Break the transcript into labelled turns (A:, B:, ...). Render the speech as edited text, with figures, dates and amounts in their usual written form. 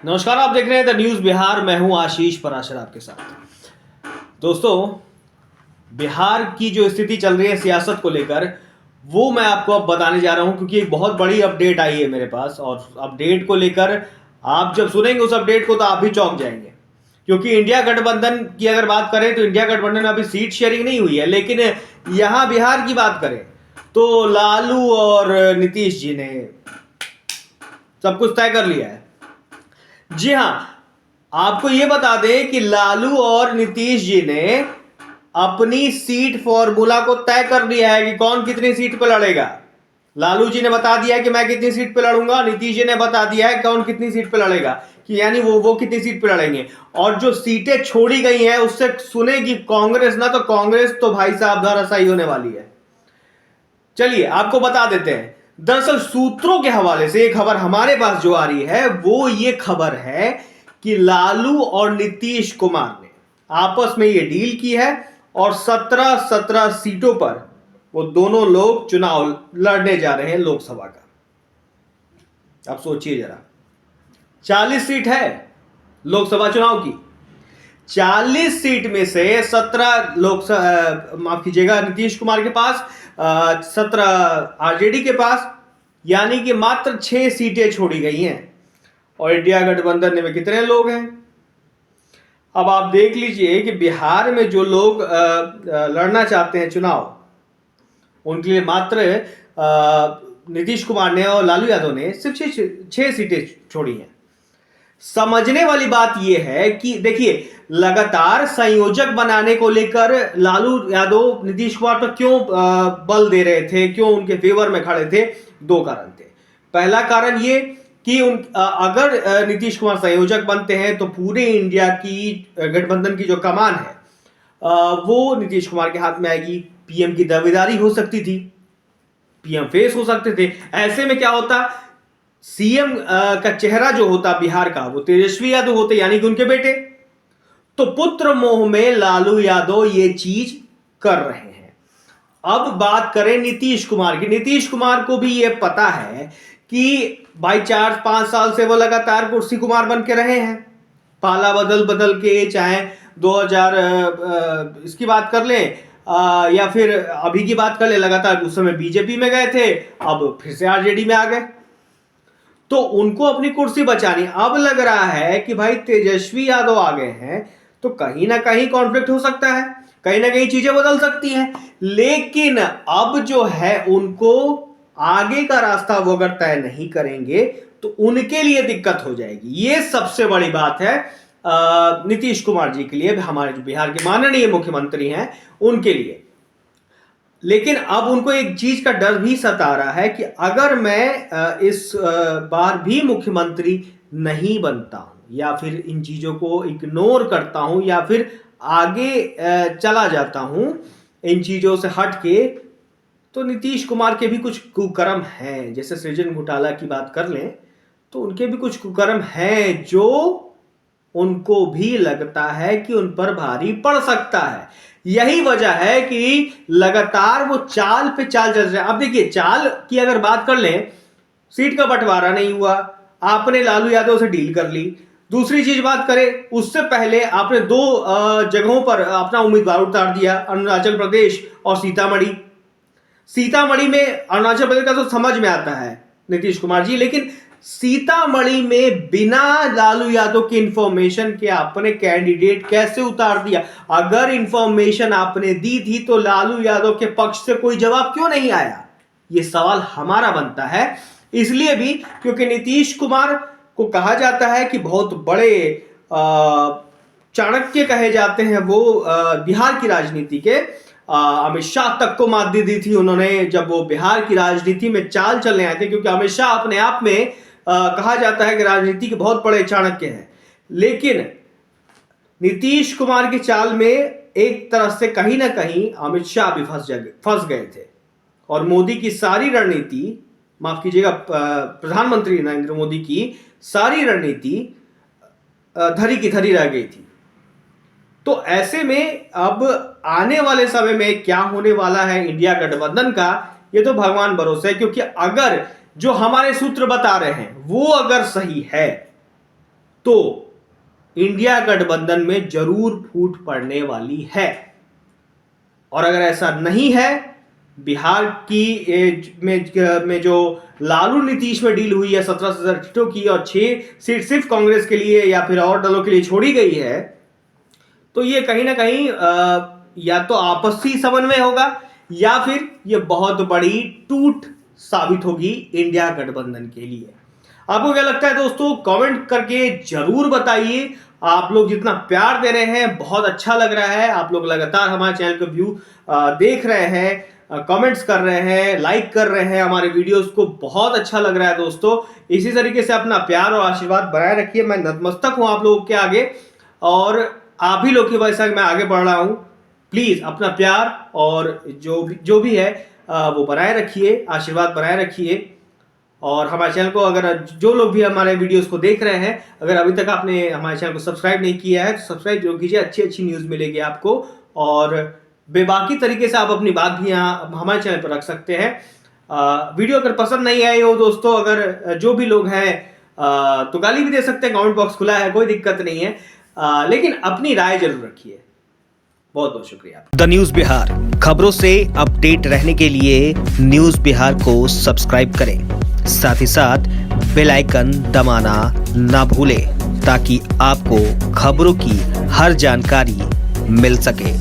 A: नमस्कार, आप देख रहे हैं द न्यूज़ बिहार। मैं हूं आशीष पराशर आपके साथ। दोस्तों, बिहार की जो स्थिति चल रही है सियासत को लेकर, वो मैं आपको अब बताने जा रहा हूं, क्योंकि एक बहुत बड़ी अपडेट आई है मेरे पास। और अपडेट को लेकर आप जब सुनेंगे उस अपडेट को तो आप भी चौंक जाएंगे। क्योंकि इंडिया गठबंधन की अगर बात करें तो इंडिया गठबंधन में अभी सीट शेयरिंग नहीं हुई है, लेकिन यहां बिहार की बात करें तो लालू और नीतीश जी ने सब कुछ तय कर लिया है। जी हां, आपको यह बता दें कि लालू और नीतीश जी ने अपनी सीट फॉर्मूला को तय कर दिया है कि कौन कितनी सीट पर लड़ेगा। लालू जी ने बता दिया है कि मैं कितनी सीट पर लड़ूंगा, नीतीश जी ने बता दिया है कौन कितनी सीट पर लड़ेगा, कि यानी वो कितनी सीट पर लड़ेंगे। और जो सीटें छोड़ी गई हैं उससे सुनेगी कांग्रेस ना, तो कांग्रेस तो भाई साहब धराशायी होने वाली है। चलिए आपको बता देते हैं। दरअसल सूत्रों के हवाले से एक खबर हमारे पास जो आ रही है वो ये खबर है कि लालू और नीतीश कुमार ने आपस में ये डील की है और 17 सीटों पर वो दोनों लोग चुनाव लड़ने जा रहे हैं लोकसभा का। अब सोचिए जरा, 40 सीट है लोकसभा चुनाव की। 40 सीट में से 17 माफ कीजिएगा नीतीश कुमार के पास, 17 आरजेडी के पास, यानी कि मात्र 6 सीटें छोड़ी गई हैं। और इंडिया गठबंधन में कितने लोग हैं? अब आप देख लीजिए कि बिहार में जो लोग लड़ना चाहते हैं चुनाव, उनके लिए मात्र नीतीश कुमार ने और लालू यादव ने सिर्फ 6 सीटें छोड़ी हैं। समझने वाली बात यह है कि देखिए, लगातार संयोजक बनाने को लेकर लालू यादव नीतीश कुमार पर क्यों बल दे रहे थे, क्यों उनके फेवर में खड़े थे? 2 कारण थे। पहला कारण ये कि अगर नीतीश कुमार संयोजक बनते हैं तो पूरे इंडिया की गठबंधन की जो कमान है वो नीतीश कुमार के हाथ में आएगी। पीएम की दावेदारी हो सकती थी, पीएम फेस हो सकते थे। ऐसे में क्या होता, सीएम का चेहरा जो होता बिहार का वो तेजस्वी यादव होते, यानी कि उनके बेटे। तो पुत्र मोह में लालू यादव ये चीज कर रहे हैं। अब बात करें नीतीश कुमार की। नीतीश कुमार को भी यह पता है कि भाई 4-5 साल से वो लगातार कुर्सी कुमार बन के रहे हैं, पाला बदल बदल के, चाहे 2000 इसकी बात कर लें या फिर अभी की बात कर ले, लगातार उस समय बीजेपी में गए थे, अब फिर से आरजेडी में आ गए। तो उनको अपनी कुर्सी बचानी। अब लग रहा है कि भाई तेजस्वी यादव आ गए हैं तो कहीं ना कहीं कॉन्फ्लिक्ट हो सकता है, कहीं ना कहीं चीजें बदल सकती हैं। लेकिन अब जो है उनको आगे का रास्ता वो अगर तय नहीं करेंगे तो उनके लिए दिक्कत हो जाएगी। ये सबसे बड़ी बात है नीतीश कुमार जी के लिए, हमारे जो बिहार के माननीय मुख्यमंत्री हैं उनके लिए। लेकिन अब उनको एक चीज का डर भी सता रहा है कि अगर मैं इस बार भी मुख्यमंत्री नहीं बनता हूं, या फिर इन चीजों को इग्नोर करता हूं, या फिर आगे चला जाता हूं इन चीजों से हट के, तो नीतीश कुमार के भी कुछ कुकर्म हैं। जैसे सृजन घोटाला की बात कर लें तो उनके भी कुछ कुकर्म हैं जो उनको भी लगता है कि उन पर भारी पड़ सकता है। यही वजह है कि लगातार वो चाल पे चाल चल रहे हैं। अब देखिए, चाल की अगर बात कर लें, सीट का बंटवारा नहीं हुआ, आपने लालू यादव से डील कर ली। दूसरी चीज बात करें, उससे पहले आपने 2 जगहों पर अपना उम्मीदवार उतार दिया, अरुणाचल प्रदेश और सीतामढ़ी। सीतामढ़ी में अरुणाचल प्रदेश का तो समझ में आता है नीतीश कुमार जी, लेकिन सीतामढ़ी में बिना लालू यादव की इंफॉर्मेशन के आपने कैंडिडेट कैसे उतार दिया? अगर इंफॉर्मेशन आपने दी थी तो लालू यादव के पक्ष से कोई जवाब क्यों नहीं आया? यह सवाल हमारा बनता है। इसलिए भी क्योंकि नीतीश कुमार को कहा जाता है कि बहुत बड़े चाणक्य कहे जाते हैं वो बिहार की राजनीति के। अमित शाह तक को मात दी थी उन्होंने जब वो बिहार की राजनीति में चाल चलने आए थे, क्योंकि अमित शाह अपने आप में कहा जाता है कि राजनीति के बहुत बड़े चाणक्य हैं। लेकिन नीतीश कुमार की चाल में एक तरह से कहीं ना कहीं अमित शाह भी फंस गए थे, और मोदी की सारी रणनीति, माफ कीजिएगा प्रधानमंत्री नरेंद्र मोदी की सारी रणनीति धरी की धरी रह गई थी। तो ऐसे में अब आने वाले समय में क्या होने वाला है इंडिया गठबंधन का, ये तो भगवान भरोसे है। क्योंकि अगर जो हमारे सूत्र बता रहे हैं वो अगर सही है तो इंडिया गठबंधन में जरूर फूट पड़ने वाली है। और अगर ऐसा नहीं है, बिहार की में जो लालू नीतीश में डील हुई है 17 सीटों की और 6 सीट सिर्फ कांग्रेस के लिए या फिर और दलों के लिए छोड़ी गई है, तो ये कहीं ना कहीं या तो आपसी समन्वय होगा या फिर ये बहुत बड़ी टूट साबित होगी इंडिया गठबंधन के लिए। आपको क्या लगता है दोस्तों? कमेंट करके जरूर बताइए। आप लोग जितना प्यार दे रहे हैं बहुत अच्छा लग रहा है। आप लोग लगातार हमारे चैनल को व्यू देख रहे हैं, कमेंट्स कर रहे हैं, लाइक कर रहे हैं हमारे वीडियोस को, बहुत अच्छा लग रहा है दोस्तों। इसी तरीके से अपना प्यार और आशीर्वाद बनाए रखिए। मैं नतमस्तक हूं आप लोगों के आगे और आप ही लोग की वजह से मैं आगे बढ़ रहा हूं। प्लीज अपना प्यार और जो भी है वो बनाए रखिए, आशीर्वाद बनाए रखिए। और हमारे चैनल को अगर जो लोग भी हमारे वीडियोस को देख रहे हैं, अगर अभी तक आपने हमारे चैनल को सब्सक्राइब नहीं किया है तो सब्सक्राइब जरूर कीजिए। अच्छी अच्छी न्यूज़ मिलेगी आपको और बेबाकी तरीके से आप अपनी बात भी यहाँ हमारे चैनल पर रख सकते हैं। वीडियो अगर पसंद नहीं आई हो दोस्तों, अगर जो भी लोग हैं तो गाली भी दे सकते हैं, कमेंट बॉक्स खुला है, कोई दिक्कत नहीं है, लेकिन अपनी राय जरूर रखिए। बहुत बहुत शुक्रिया।
B: द न्यूज़ बिहार, खबरों से अपडेट रहने के लिए न्यूज़ बिहार को सब्सक्राइब करें, साथ ही साथ बेल आइकन दबाना ना भूलें ताकि आपको खबरों की हर जानकारी मिल सके।